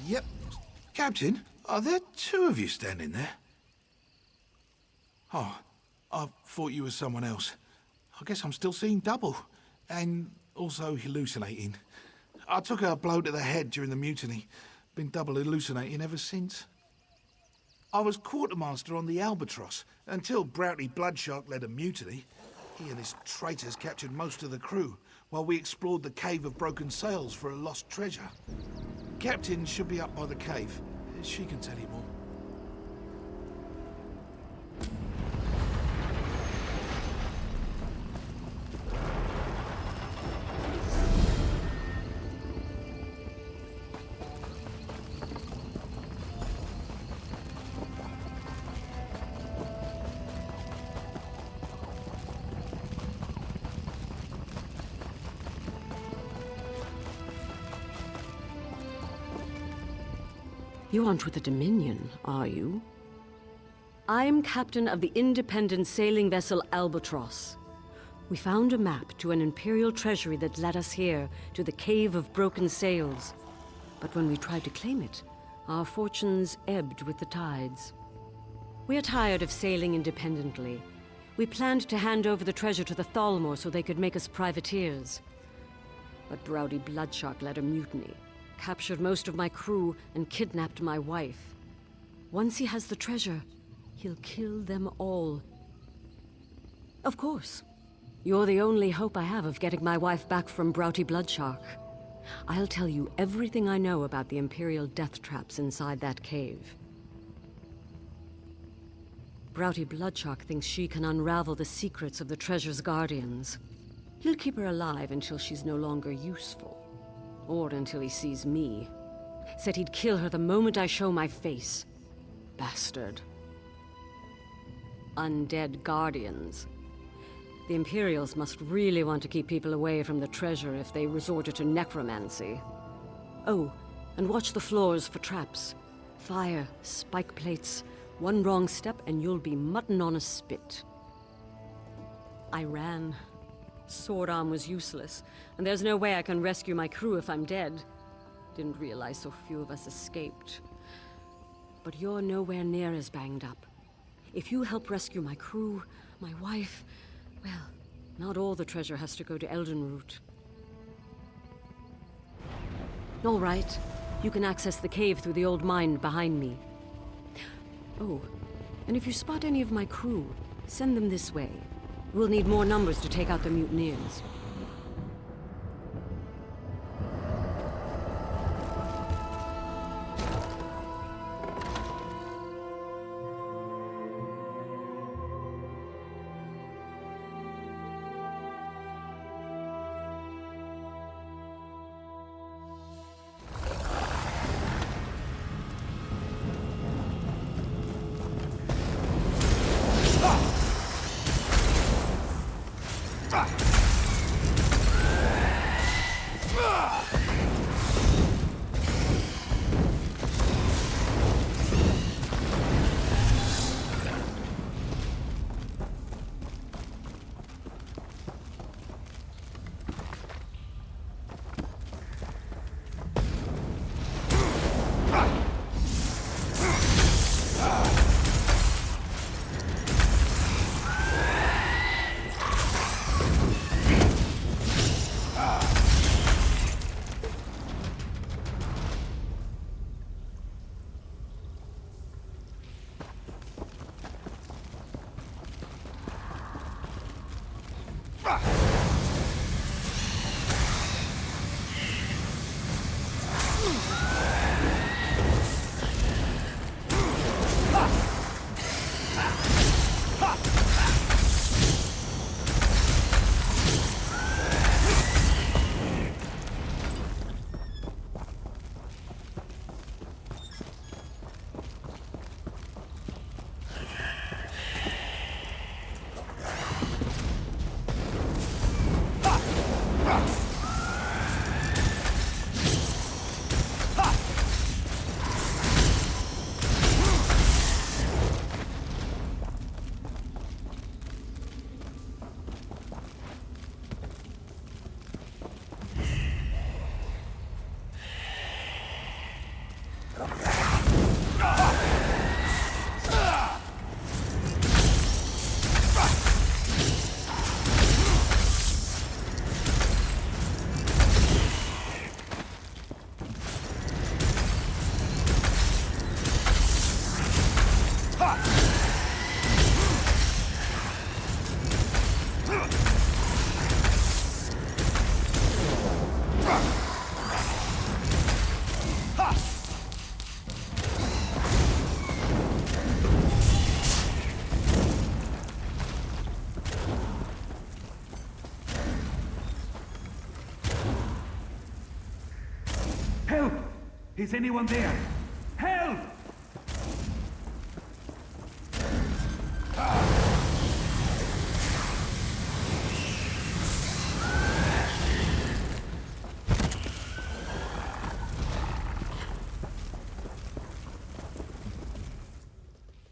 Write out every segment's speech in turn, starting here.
Yep. Captain, are there two of you standing there? Oh, I thought you were someone else. I guess I'm still seeing double. And also hallucinating. I took a blow to the head during the mutiny. Been double hallucinating ever since. I was quartermaster on the Albatross until Broughty Bloodshark led a mutiny. He and his traitors captured most of the crew while we explored the Cave of Broken Sails for a lost treasure. Captain should be up by the cave. She can tell you more. You aren't with the Dominion, are you? I'm captain of the independent sailing vessel Albatross. We found a map to an Imperial treasury that led us here, to the Cave of Broken Sails. But when we tried to claim it, our fortunes ebbed with the tides. We are tired of sailing independently. We planned to hand over the treasure to the Thalmor so they could make us privateers. But Broughty Bloodshark led a mutiny, captured most of my crew, and kidnapped my wife. Once he has the treasure, he'll kill them all. Of course. You're the only hope I have of getting my wife back from Broughty Bloodshark. I'll tell you everything I know about the Imperial death traps inside that cave. Broughty Bloodshark thinks she can unravel the secrets of the treasure's guardians. He'll keep her alive until she's no longer useful. Or until he sees me. Said he'd kill her the moment I show my face. Bastard. Undead guardians. The Imperials must really want to keep people away from the treasure if they resorted to necromancy. Oh, and watch the floors for traps. Fire, spike plates. One wrong step and you'll be mutton on a spit. I ran. Sword arm was useless, and there's no way I can rescue my crew if I'm dead. Didn't realize so few of us escaped. But you're nowhere near as banged up. If you help rescue my crew, my wife, well, not all the treasure has to go to Eldenroot. All right, you can access the cave through the old mine behind me. Oh, and if you spot any of my crew, send them this way. We'll need more numbers to take out the mutineers. Help! Is anyone there? Help!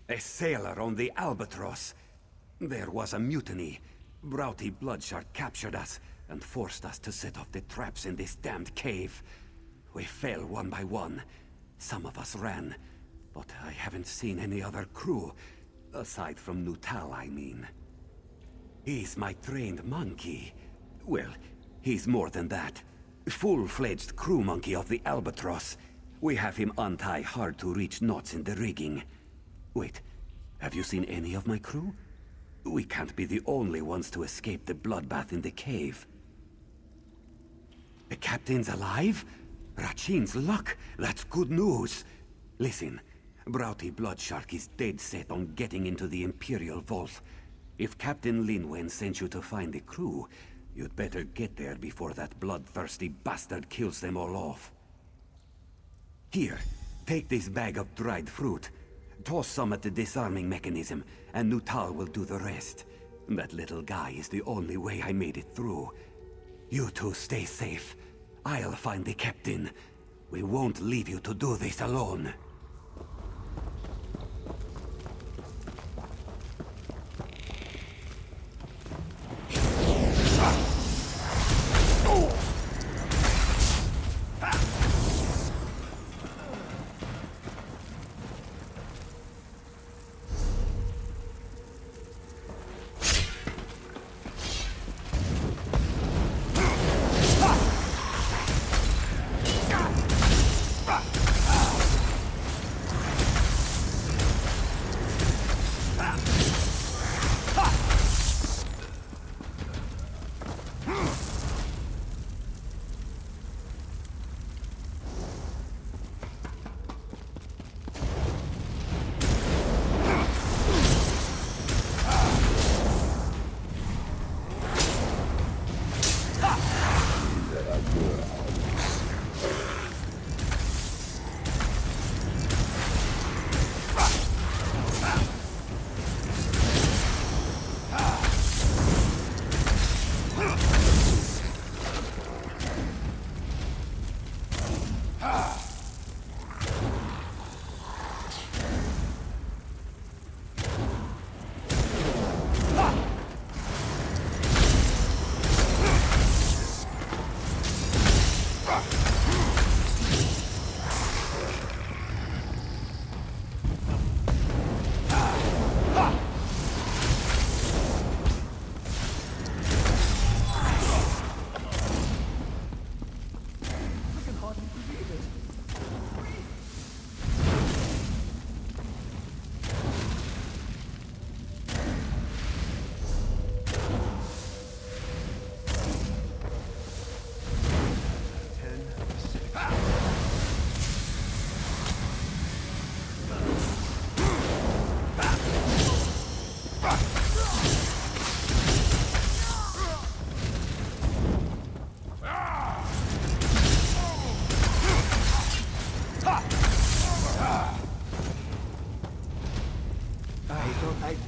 A sailor on the Albatross. There was a mutiny. Broughty Bloodshark captured us and forced us to set off the traps in this damned cave. We fell one by one. Some of us ran, but I haven't seen any other crew. Aside from Nutal, I mean. He's my trained monkey. Well, he's more than that. Full-fledged crew monkey of the Albatross. We have him untie hard-to-reach knots in the rigging. Wait, have you seen any of my crew? We can't be the only ones to escape the bloodbath in the cave. The captain's alive? Rachin's luck! That's good news! Listen, Broughty Bloodshark is dead set on getting into the Imperial Vault. If Captain Linwen sent you to find the crew, you'd better get there before that bloodthirsty bastard kills them all off. Here, take this bag of dried fruit. Toss some at the disarming mechanism, and Nutal will do the rest. That little guy is the only way I made it through. You two stay safe. I'll find the captain. We won't leave you to do this alone.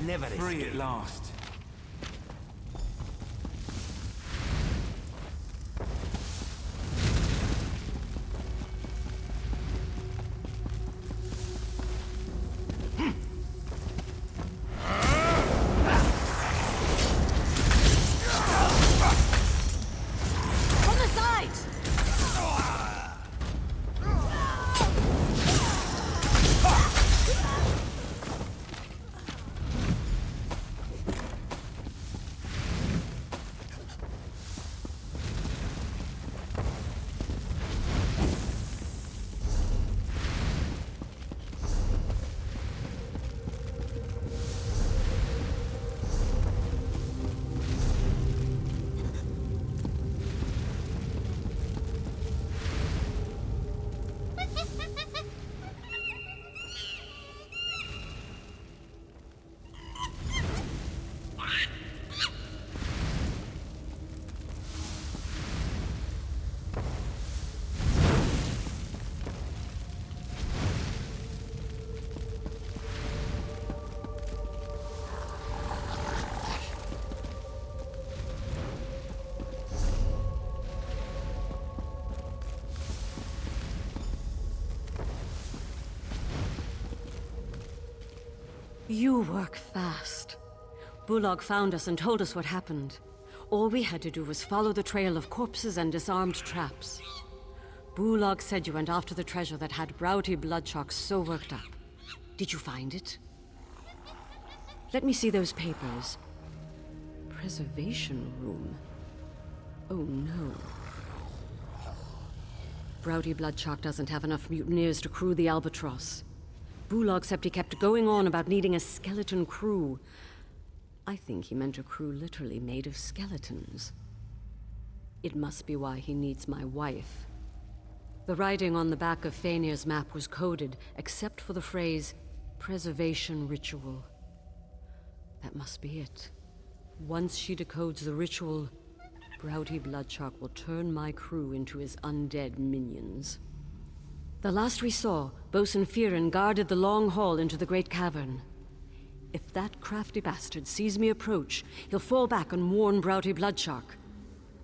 Never free at last. From the sides! You work fast. Bullock found us and told us what happened. All we had to do was follow the trail of corpses and disarmed traps. Bullock said you went after the treasure that had Broughty Bloodshark so worked up. Did you find it? Let me see those papers. Preservation room. Oh no. Broughty Bloodshark doesn't have enough mutineers to crew the Albatross. Bullock said he kept going on about needing a skeleton crew. I think he meant a crew literally made of skeletons. It must be why he needs my wife. The writing on the back of Fainir's map was coded, except for the phrase, preservation ritual. That must be it. Once she decodes the ritual, Broughty Bloodshark will turn my crew into his undead minions. The last we saw, Bosun Fearon guarded the long hall into the Great Cavern. If that crafty bastard sees me approach, he'll fall back and warn Broughty Bloodshark.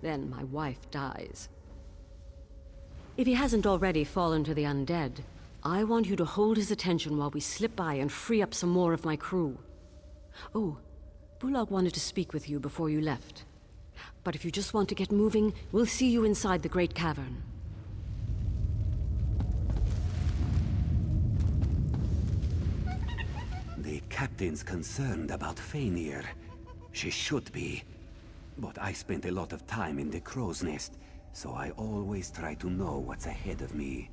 Then my wife dies. If he hasn't already fallen to the undead, I want you to hold his attention while we slip by and free up some more of my crew. Oh, Bullock wanted to speak with you before you left. But if you just want to get moving, we'll see you inside the Great Cavern. The captain's concerned about Fainir. She should be. But I spent a lot of time in the crow's nest, so I always try to know what's ahead of me.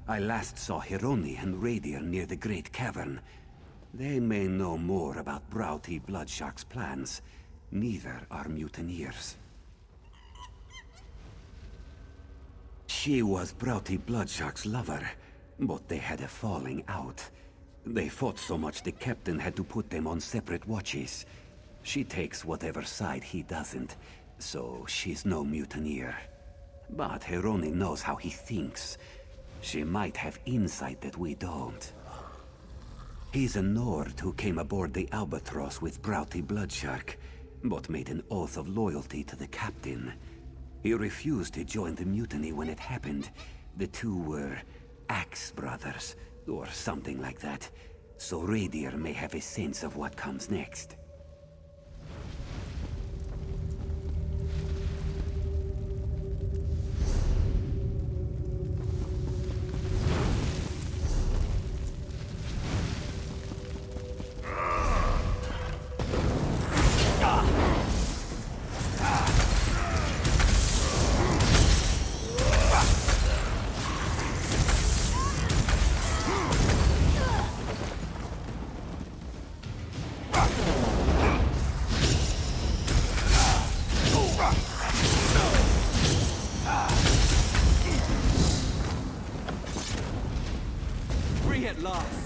I last saw Hironi and Radier near the Great Cavern. They may know more about Broughty Bloodshark's plans. Neither are mutineers. She was Broughty Bloodshark's lover, but they had a falling out. They fought so much the captain had to put them on separate watches. She takes whatever side he doesn't, so she's no mutineer. But Hironi knows how he thinks. She might have insight that we don't. He's a Nord who came aboard the Albatross with Broughty Bloodshark, but made an oath of loyalty to the captain. He refused to join the mutiny when it happened. The two were Axe Brothers, or something like that. So Radier may have a sense of what comes next. Free at last.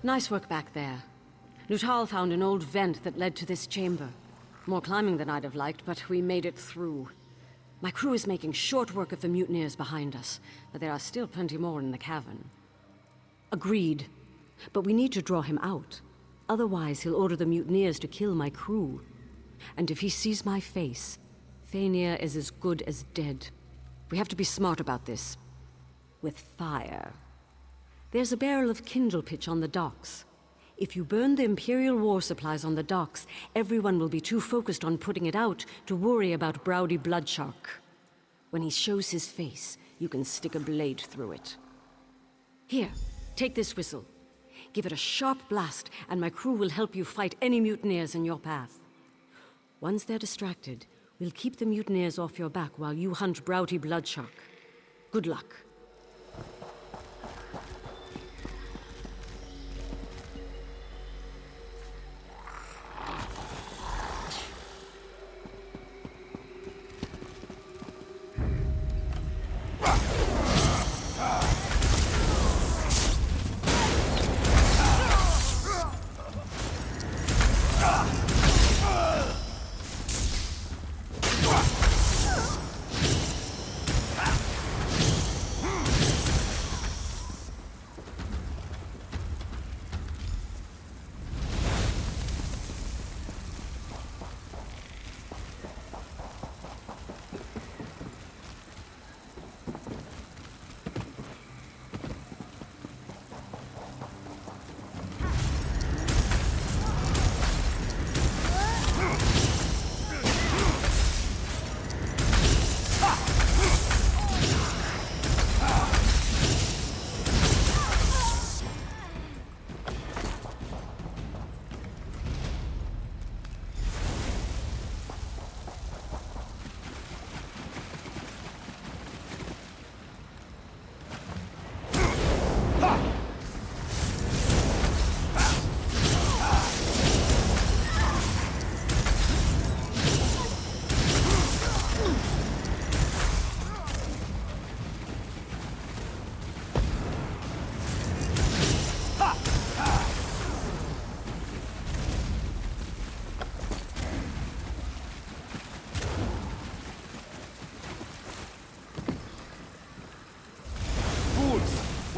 Nice work back there. Nuttall found an old vent that led to this chamber. More climbing than I'd have liked, but we made it through. My crew is making short work of the mutineers behind us, but there are still plenty more in the cavern. Agreed. But we need to draw him out. Otherwise, he'll order the mutineers to kill my crew. And if he sees my face, Fania is as good as dead. We have to be smart about this. With fire. There's a barrel of kindle pitch on the docks. If you burn the Imperial war supplies on the docks, everyone will be too focused on putting it out to worry about Browdy Bloodshark. When he shows his face, you can stick a blade through it. Here, take this whistle. Give it a sharp blast, and my crew will help you fight any mutineers in your path. Once they're distracted, we'll keep the mutineers off your back while you hunt Browdy Bloodshark. Good luck.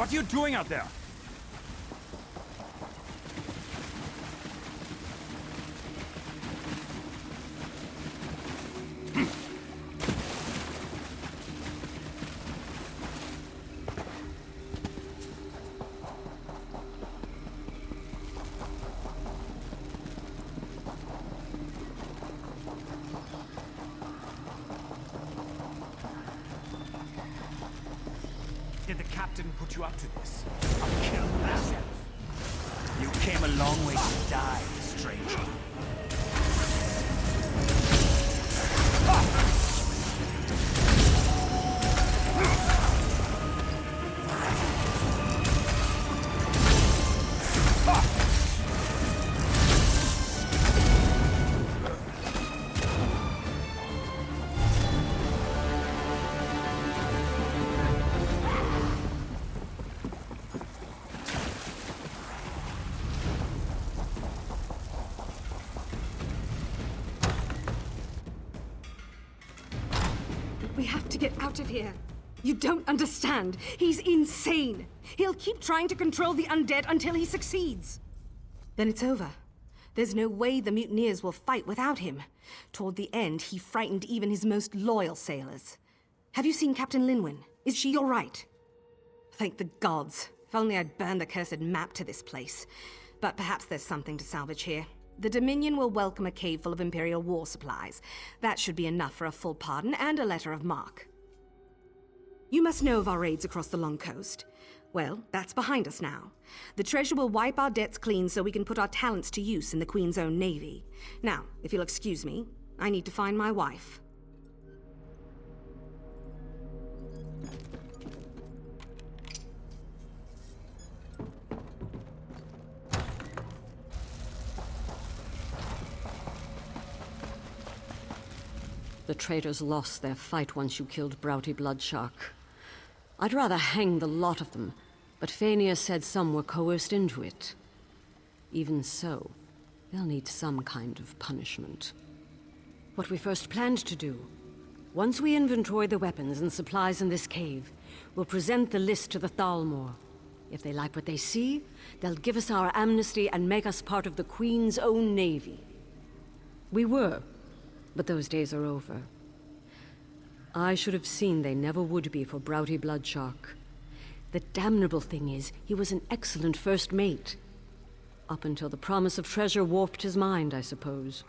What are you doing out there? Did the captain put you up to this? I'll kill myself. You came a long way to die, stranger. We have to get out of here. You don't understand. He's insane. He'll keep trying to control the undead until he succeeds. Then it's over. There's no way the mutineers will fight without him. Toward the end, he frightened even his most loyal sailors. Have you seen Captain Linwyn? Is she all right? Thank the gods. If only I'd burned the cursed map to this place. But perhaps there's something to salvage here. The Dominion will welcome a cave full of Imperial war supplies. That should be enough for a full pardon and a letter of marque. You must know of our raids across the Long Coast. Well, that's behind us now. The treasure will wipe our debts clean so we can put our talents to use in the Queen's own navy. Now, if you'll excuse me, I need to find my wife. The traitors lost their fight once you killed Browdy Bloodshark. I'd rather hang the lot of them, but Fania said some were coerced into it. Even so, they'll need some kind of punishment. What we first planned to do, once we inventory the weapons and supplies in this cave, we'll present the list to the Thalmor. If they like what they see, they'll give us our amnesty and make us part of the Queen's own navy. We were, but those days are over. I should have seen they never would be for Broughty Bloodshark. The damnable thing is, he was an excellent first mate. Up until the promise of treasure warped his mind, I suppose.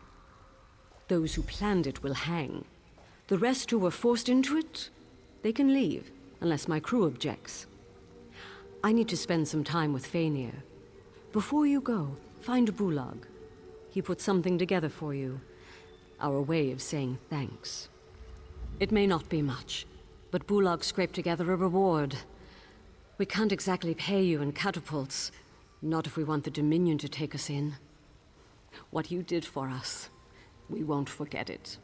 Those who planned it will hang. The rest who were forced into it, they can leave, unless my crew objects. I need to spend some time with Fainir. Before you go, find Bulag. He put something together for you. Our way of saying thanks. It may not be much, but Bulag scraped together a reward. We can't exactly pay you in catapults, not if we want the Dominion to take us in. What you did for us, we won't forget it.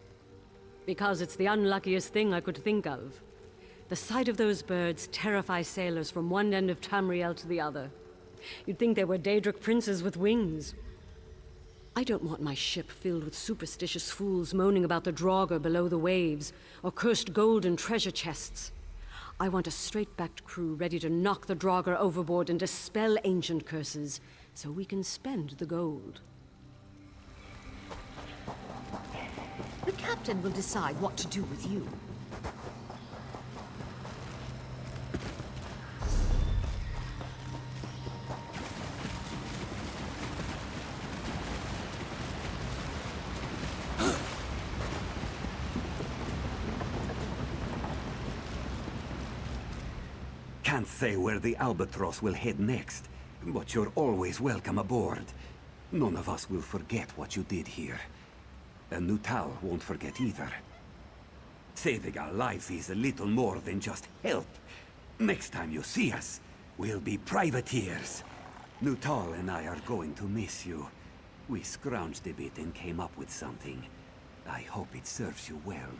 Because it's the unluckiest thing I could think of. The sight of those birds terrifies sailors from one end of Tamriel to the other. You'd think they were Daedric princes with wings. I don't want my ship filled with superstitious fools moaning about the Draugr below the waves, or cursed gold and treasure chests. I want a straight-backed crew ready to knock the Draugr overboard and dispel ancient curses, so we can spend the gold. The captain will decide what to do with you. Can't say where the Albatross will head next, but you're always welcome aboard. None of us will forget what you did here. And Nutal won't forget either. Saving our lives is a little more than just help. Next time you see us, we'll be privateers. Nutal and I are going to miss you. We scrounged a bit and came up with something. I hope it serves you well.